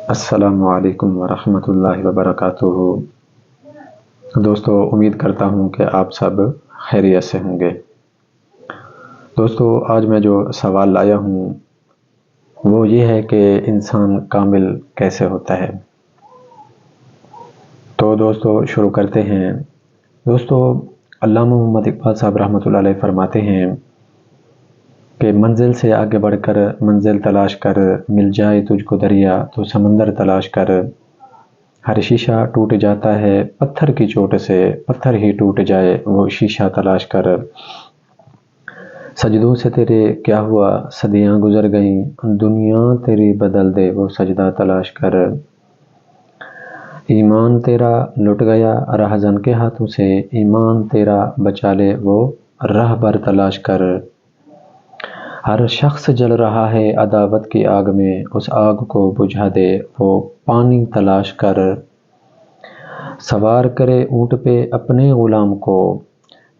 السلام علیکم ورحمۃ اللہ وبرکاتہ۔ دوستو، امید کرتا ہوں کہ آپ سب خیریت سے ہوں گے۔ دوستو، آج میں جو سوال لایا ہوں وہ یہ ہے کہ انسان کامل کیسے ہوتا ہے۔ تو دوستو شروع کرتے ہیں۔ دوستو، علامہ محمد اقبال صاحب رحمۃ اللہ علیہ فرماتے ہیں کہ منزل سے آگے بڑھ کر منزل تلاش کر، مل جائے تجھ کو دریا تو سمندر تلاش کر۔ ہر شیشہ ٹوٹ جاتا ہے پتھر کی چوٹ سے، پتھر ہی ٹوٹ جائے وہ شیشہ تلاش کر۔ سجدوں سے تیرے کیا ہوا صدیاں گزر گئیں، دنیا تیری بدل دے وہ سجدہ تلاش کر۔ ایمان تیرا لٹ گیا رہزن کے ہاتھوں سے، ایمان تیرا بچا لے وہ راہبر تلاش کر۔ ہر شخص جل رہا ہے عداوت کی آگ میں، اس آگ کو بجھا دے وہ پانی تلاش کر۔ سوار کرے اونٹ پہ اپنے غلام کو،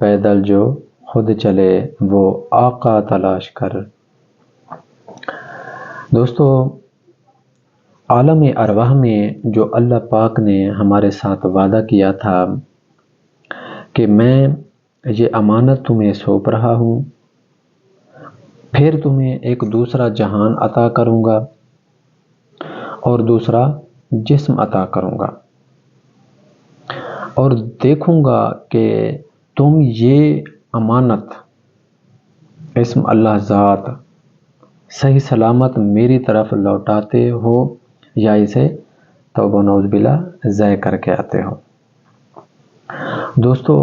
پیدل جو خود چلے وہ آقا تلاش کر۔ دوستو، عالم ارواح میں جو اللہ پاک نے ہمارے ساتھ وعدہ کیا تھا کہ میں یہ امانت تمہیں سونپ رہا ہوں، پھر تمہیں ایک دوسرا جہان عطا کروں گا اور دوسرا جسم عطا کروں گا، اور دیکھوں گا کہ تم یہ امانت اسم اللہ ذات صحیح سلامت میری طرف لوٹاتے ہو یا اسے توبہ نعوذ باللہ ضائع کر کے آتے ہو۔ دوستو،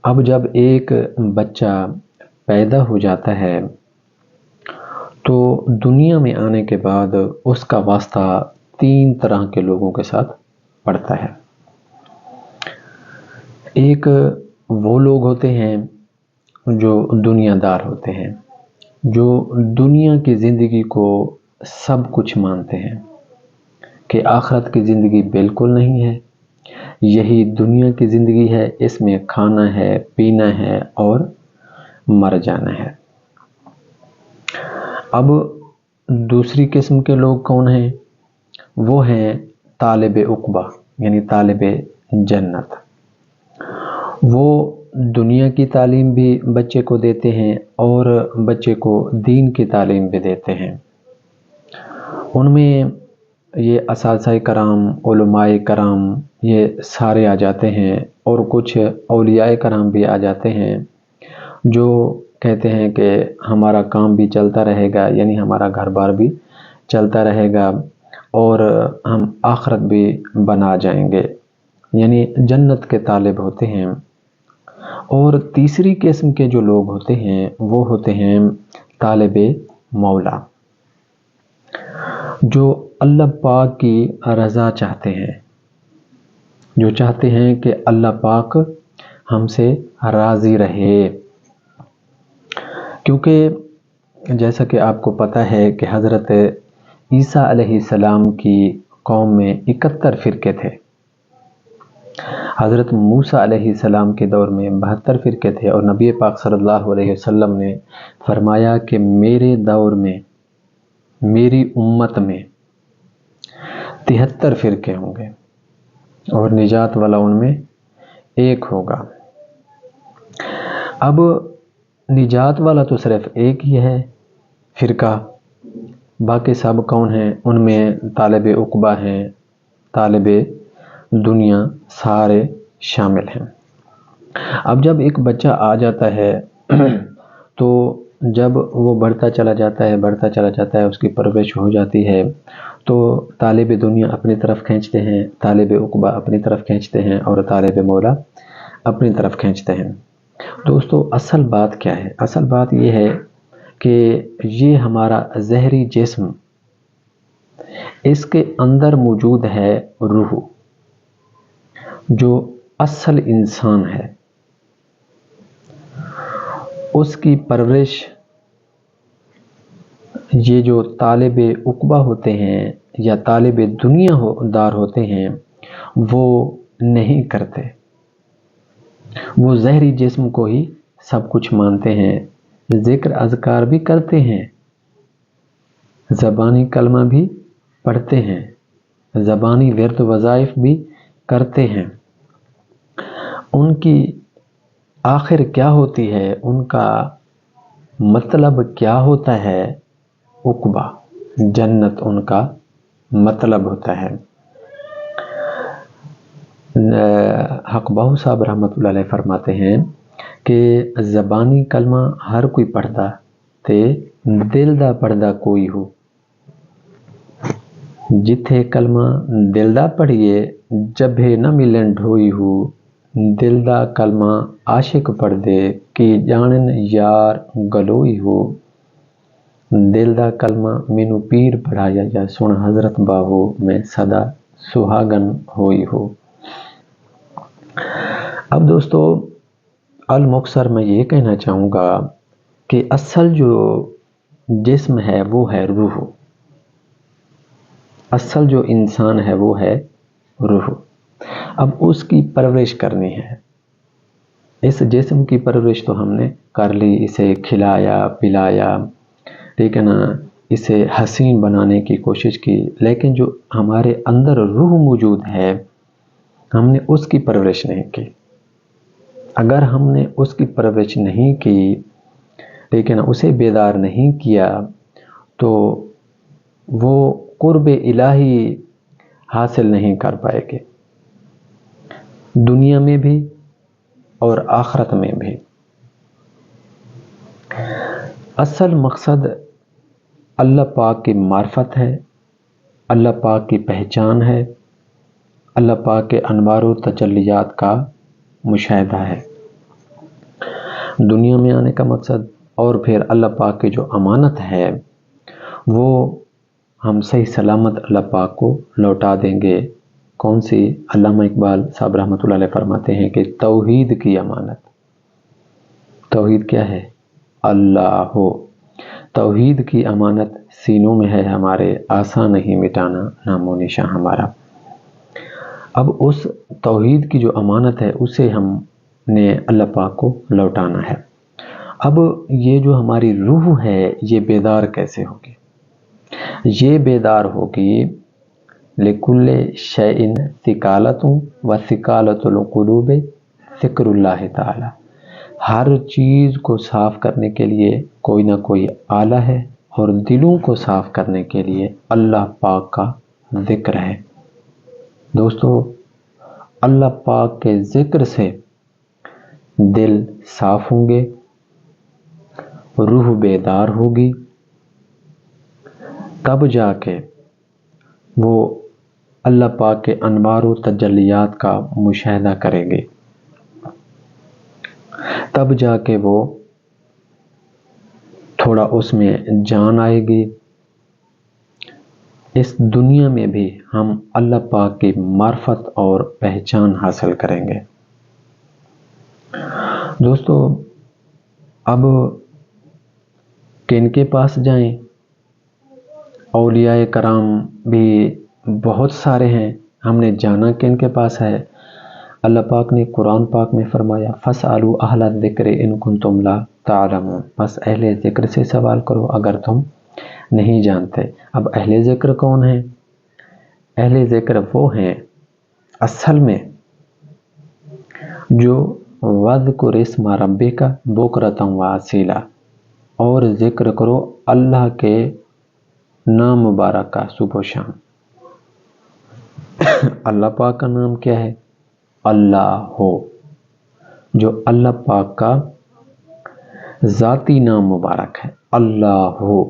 اب جب ایک بچہ پیدا ہو جاتا ہے تو دنیا میں آنے کے بعد اس کا واسطہ 3 طرح کے لوگوں کے ساتھ پڑتا ہے۔ ایک وہ لوگ ہوتے ہیں جو دنیا دار ہوتے ہیں، جو دنیا کی زندگی کو سب کچھ مانتے ہیں کہ آخرت کی زندگی بالکل نہیں ہے، یہی دنیا کی زندگی ہے، اس میں کھانا ہے، پینا ہے اور مر جانا ہے۔ اب دوسری قسم کے لوگ کون ہیں؟ وہ ہیں طالب عقبہ، یعنی طالب جنت۔ وہ دنیا کی تعلیم بھی بچے کو دیتے ہیں اور بچے کو دین کی تعلیم بھی دیتے ہیں۔ ان میں یہ اساتذہ کرام، علماء کرام یہ سارے آ جاتے ہیں، اور کچھ اولیاء کرام بھی آ جاتے ہیں جو کہتے ہیں کہ ہمارا کام بھی چلتا رہے گا، یعنی ہمارا گھر بار بھی چلتا رہے گا اور ہم آخرت بھی بنا جائیں گے، یعنی جنت کے طالب ہوتے ہیں۔ اور تیسری قسم کے جو لوگ ہوتے ہیں وہ ہوتے ہیں طالب مولا، جو اللہ پاک کی رضا چاہتے ہیں، جو چاہتے ہیں کہ اللہ پاک ہم سے راضی رہے۔ کیونکہ جیسا کہ آپ کو پتہ ہے کہ حضرت عیسیٰ علیہ السلام کی قوم میں 71 فرقے تھے، حضرت موسیٰ علیہ السلام کے دور میں 72 فرقے تھے، اور نبی پاک صلی اللہ علیہ وسلم نے فرمایا کہ میرے دور میں، میری امت میں 73 فرقے ہوں گے اور نجات والا ان میں ایک ہوگا۔ اب نجات والا تو صرف ایک ہی ہے فرقہ، باقی سب کون ہیں؟ ان میں طالب عقبہ ہیں، طالب دنیا سارے شامل ہیں۔ اب جب ایک بچہ آ جاتا ہے تو جب وہ بڑھتا چلا جاتا ہے، اس کی پرورش ہو جاتی ہے، تو طالب دنیا اپنی طرف کھینچتے ہیں، طالب عقبہ اپنی طرف کھینچتے ہیں اور طالب مولا اپنی طرف کھینچتے ہیں۔ دوستو، اصل بات کیا ہے؟ اصل بات یہ ہے کہ یہ ہمارا ظاہری جسم، اس کے اندر موجود ہے روح، جو اصل انسان ہے، اس کی پرورش یہ جو طالب عقبہ ہوتے ہیں یا طالب دنیا دار ہوتے ہیں وہ نہیں کرتے۔ وہ ظاہری جسم کو ہی سب کچھ مانتے ہیں، ذکر اذکار بھی کرتے ہیں، زبانی کلمہ بھی پڑھتے ہیں، زبانی ورد وظائف بھی کرتے ہیں، ان کی آخر کیا ہوتی ہے، ان کا مطلب کیا ہوتا ہے؟ عقبہ، جنت ان کا مطلب ہوتا ہے۔ حق باہو صاحب رحمۃ اللہ علیہ فرماتے ہیں کہ زبانی کلمہ ہر کوئی پڑھدا تے دل دا پڑھدا کوئی ہو، جتھے کلمہ دل دا پڑھیے جبھے نہ ملن ڈھوئی ہو، دل دا کلمہ عاشق پڑھ دے کہ جانن یار گلوئی ہو، دل دا کلمہ مینو پیر پڑھایا جا سن حضرت باہو میں صدا سہاگن ہوئی ہو۔ اب دوستو المختصر میں یہ کہنا چاہوں گا کہ اصل جو جسم ہے وہ ہے روح، اصل جو انسان ہے وہ ہے روح۔ اب اس کی پرورش کرنی ہے، اس جسم کی پرورش تو ہم نے کر لی، اسے کھلایا پلایا، ٹھیک ہے نا، اسے حسین بنانے کی کوشش کی، لیکن جو ہمارے اندر روح موجود ہے ہم نے اس کی پرورش نہیں کی۔ اگر ہم نے اس کی پرورش نہیں کی، ٹھیک ہے نا، اسے بیدار نہیں کیا تو وہ قرب الہی حاصل نہیں کر پائے گے، دنیا میں بھی اور آخرت میں بھی۔ اصل مقصد اللہ پاک کی معرفت ہے، اللہ پاک کی پہچان ہے، اللہ پاک کے انوار و تجلیات کا مشاہدہ ہے، دنیا میں آنے کا مقصد، اور پھر اللہ پاک کی جو امانت ہے وہ ہم صحیح سلامت اللہ پاک کو لوٹا دیں گے۔ کون سی؟ علامہ اقبال صاحب رحمۃ اللہ علیہ فرماتے ہیں کہ توحید کی امانت۔ توحید کیا ہے؟ اللہ ہو۔ توحید کی امانت سینوں میں ہے ہمارے، آسان نہیں مٹانا نام و نشاں ہمارا۔ اب اس توحید کی جو امانت ہے اسے ہم نے اللہ پاک کو لوٹانا ہے۔ اب یہ جو ہماری روح ہے یہ بیدار کیسے ہوگی؟ یہ بیدار ہوگی لِكُلِّ شَيْءٍ ثِقَالَةٌ وَثِقَالَةُ الْقُلُوبِ ذِكْرُ اللَّهِ تعالی۔ ہر چیز کو صاف کرنے کے لیے کوئی نہ کوئی آلہ ہے، اور دلوں کو صاف کرنے کے لیے اللہ پاک کا ذکر ہے۔ دوستو اللہ پاک کے ذکر سے دل صاف ہوں گے، روح بیدار ہوگی، تب جا کے وہ اللہ پاک کے انوار و تجلیات کا مشاہدہ کریں گے، تب جا کے وہ تھوڑا اس میں جان آئے گی۔ اس دنیا میں بھی ہم اللہ پاک کی معرفت اور پہچان حاصل کریں گے۔ دوستو اب کن کے پاس جائیں؟ اولیاء کرام بھی بہت سارے ہیں، ہم نے جانا کن کے پاس ہے؟ اللہ پاک نے قرآن پاک میں فرمایا فَاسْأَلُوا أَهْلَ الذِّكْرِ إِن كُنتُمْ لَا تَعْلَمُونَ، بس اہل ذکر سے سوال کرو اگر تم نہیں جانتے۔ اب اہل ذکر کون ہیں؟ اہل ذکر وہ ہیں اصل میں جو وَاذْكُرِ اسْمَ رَبِّكَ بُكْرَةً وَأَصِيلًا، اور ذکر کرو اللہ کے نام مبارک کا صبح و شام۔ اللہ پاک کا نام کیا ہے؟ اللہ ہو، جو اللہ پاک کا ذاتی نام مبارک ہے، اللہ ہو،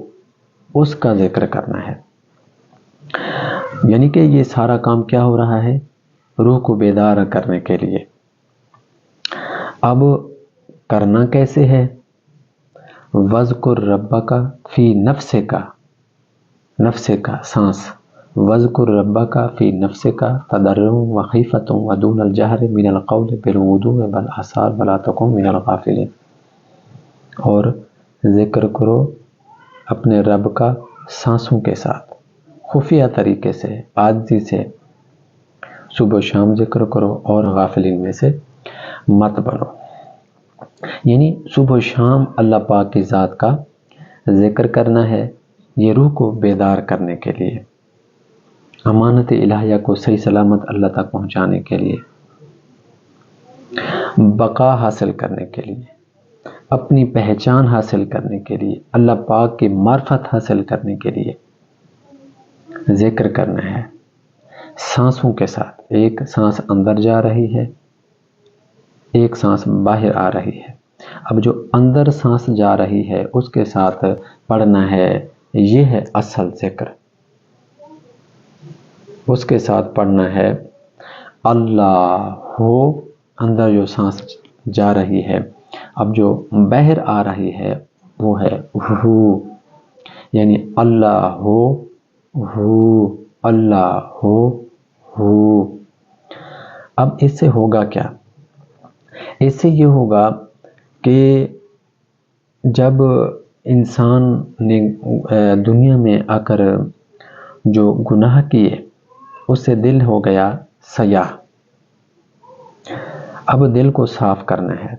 اس کا ذکر کرنا ہے۔ یعنی کہ یہ سارا کام کیا ہو رہا ہے؟ روح کو بیدار کرنے کے لیے۔ اب کرنا کیسے ہے؟ وَاذْكُرْ رَبَّكَ فِي نَفْسِكَ، نفس کا سانس، وَاذْكُرْ رَبَّكَ فِي نَفْسِكَ تَضَرُّعًا وَخِيفَةً وَدُونَ الْجَهْرِ مِنَ الْقَوْلِ بِالْغُدُوِّ وَالْآصَالِ وَلَا تَكُن مِنَ الْغَافِلِينَ، اور ذکر کرو اپنے رب کا سانسوں کے ساتھ، خفیہ طریقے سے، عاجزی سے، صبح و شام ذکر کرو اور غافلین میں سے مت بنو۔ یعنی صبح و شام اللہ پاک کی ذات کا ذکر کرنا ہے، یہ روح کو بیدار کرنے کے لیے۔ امانت الہیہ کو صحیح سلامت اللہ تک پہنچانے کے لیے، بقا حاصل کرنے کے لیے، اپنی پہچان حاصل کرنے کے لیے، اللہ پاک کی معرفت حاصل کرنے کے لیے ذکر کرنا ہے سانسوں کے ساتھ۔ ایک سانس اندر جا رہی ہے، ایک سانس باہر آ رہی ہے۔ اب جو اندر سانس جا رہی ہے اس کے ساتھ پڑھنا ہے، یہ ہے اصل ذکر۔ اس کے ساتھ پڑھنا ہے اللہ ہو، اندر جو سانس جا رہی ہے۔ اب جو باہر آ رہی ہے وہ ہے ہو، یعنی اللہ ہو، اللہ ہو۔ اب اس سے ہوگا کیا؟ اس سے یہ ہوگا کہ جب انسان نے دنیا میں آ کر جو گناہ کیے اس سے دل ہو گیا سیاہ۔ اب دل کو صاف کرنا ہے۔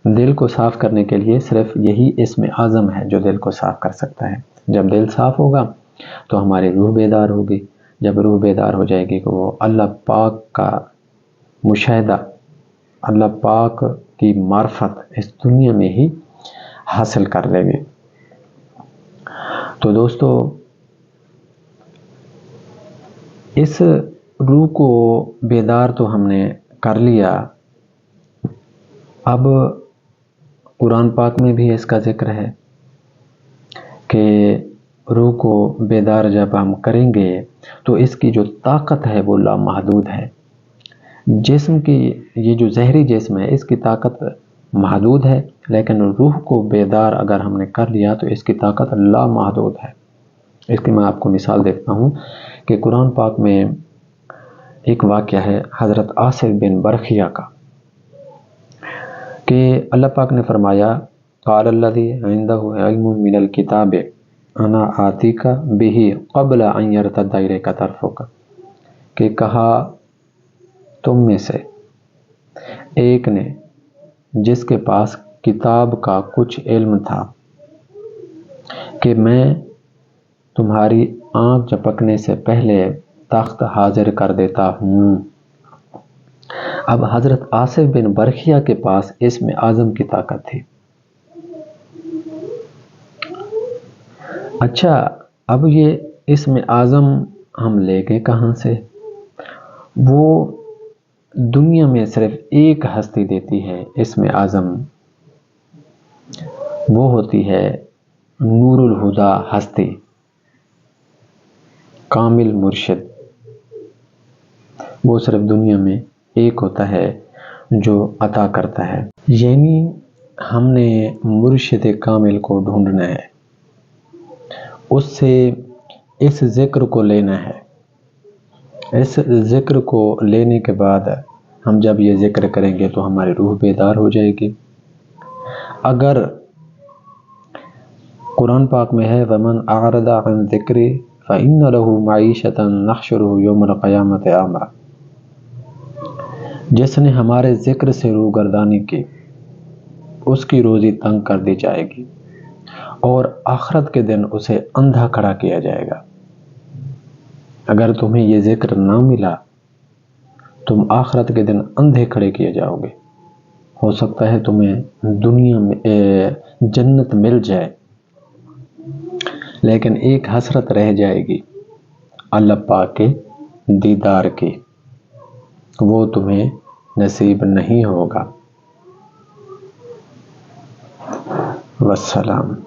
دل کو صاف کرنے کے لیے صرف یہی اسم اعظم ہے جو دل کو صاف کر سکتا ہے۔ جب دل صاف ہوگا تو ہماری روح بیدار ہوگی۔ جب روح بیدار ہو جائے گی تو وہ اللہ پاک کا مشاہدہ، اللہ پاک کی معرفت اس دنیا میں ہی حاصل کر لے گی۔ تو دوستو، اس روح کو بیدار تو ہم نے کر لیا۔ اب قرآن پاک میں بھی اس کا ذکر ہے کہ روح کو بیدار جب ہم کریں گے تو اس کی جو طاقت ہے وہ لامحدود ہے۔ جسم کی یہ جو ظاہری جسم ہے اس کی طاقت محدود ہے، لیکن روح کو بیدار اگر ہم نے کر لیا تو اس کی طاقت لامحدود ہے۔ اس کی میں آپ کو مثال دیتا ہوں کہ قرآن پاک میں ایک واقعہ ہے حضرت آصف بن برخیہ کا، کہ اللہ پاک نے فرمایا قال الذی عنده علم من الکتاب انا آتیک بہ قبل ان یرتد الیک طرفک، کہ کہا تم میں سے ایک نے جس کے پاس کتاب کا کچھ علم تھا کہ میں تمہاری آنکھ جھپکنے سے پہلے تخت حاضر کر دیتا ہوں۔ اب حضرت آصف بن برخیہ کے پاس اسم اعظم کی طاقت تھی۔ اچھا، اب یہ اسم اعظم ہم لے گئے کہاں سے؟ وہ دنیا میں صرف ایک ہستی دیتی ہے اسم اعظم، وہ ہوتی ہے نور الہدا ہستی، کامل مرشد۔ وہ صرف دنیا میں ایک ہوتا ہے جو عطا کرتا ہے، یعنی ہم نے مرشد کامل کو ڈھونڈنا ہے، اس سے اس ذکر کو لینا ہے۔ اس ذکر کو لینے کے بعد ہم جب یہ ذکر کریں گے تو ہماری روح بیدار ہو جائے گی۔ اگر قرآن پاک میں ہے وَمَنْ أَعْرَضَ عَنْ ذِكْرِي فَإِنَّ لَهُ مَعِيشَةً نَحْشُرُهُ يَوْمَ الْقِيَامَةِ أَعْمَىٰ، جس نے ہمارے ذکر سے روگردانی کی اس کی روزی تنگ کر دی جائے گی اور آخرت کے دن اسے اندھا کھڑا کیا جائے گا۔ اگر تمہیں یہ ذکر نہ ملا تم آخرت کے دن اندھے کھڑے کیے جاؤ گے۔ ہو سکتا ہے تمہیں دنیا میں جنت مل جائے، لیکن ایک حسرت رہ جائے گی اللہ پاک کے دیدار کی، وہ تمہیں نصیب نہیں ہوگا۔ والسلام۔